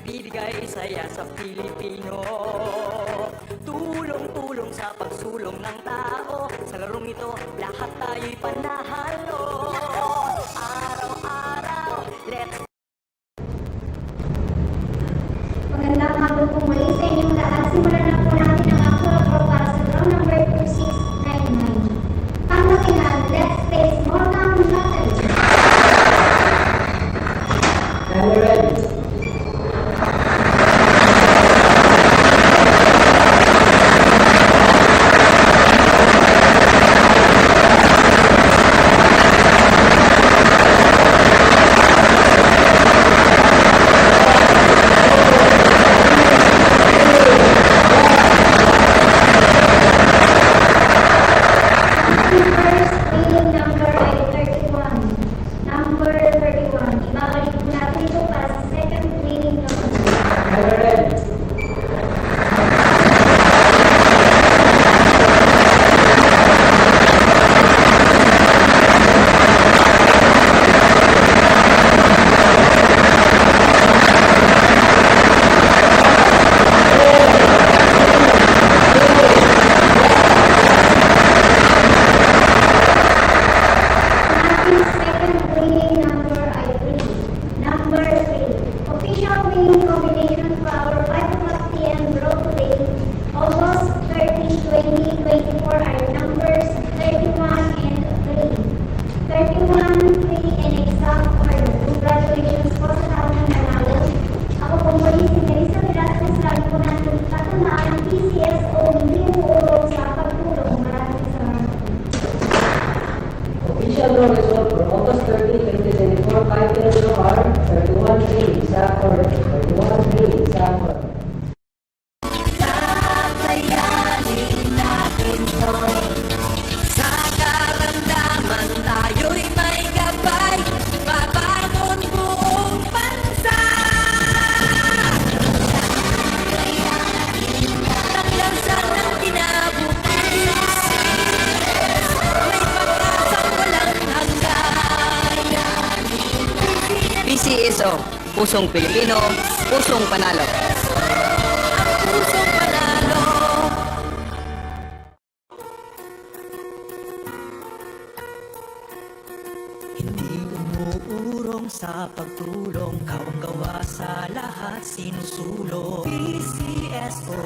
nagbibigay saya sa Pilipino. Tulong-tulong sa pagsulong ng tao, sa larong ito lahat tayo'y panahalo. Araw-araw, let's Magandang hapon po muli sa inyong lahat. Simulan na po natin ang actual draw para sa draw number 2699. Panglakihan, let's face Morgan Lottery. First reading number ay 31. Number 31. Ibabalik po natin ito para sa second reading number. Ating second reading number ay 3. Number 3. Official winning combination for our 5 o'clock p.m. draw today, August 30, 2024 are numbers 31 and 3. 31, 3 and exact order. Congratulations po sa tao ng nanalo. Ako po muli si Marisa Velasquez. Lagi po natin tatandaan ang PCSO hindi umuulong sa pagtulong. Maraming salamat. Official draw result for August 30, 2024, 5 minutes draw are 31-3, Safford, 31-3, Safford. kakayanin natin to. Sa karamdaman tayo'y may gabay, babangon buong bansa. Taglansan ng kinabukasan, may pag-asang walang hanggan. PCSO, Pusong Pilipino, Pusong Panalo. Ang Pusong Panalo. Hindi umuurong sa pagtulong, kawang gawa sa lahat sinusulong. PCSO.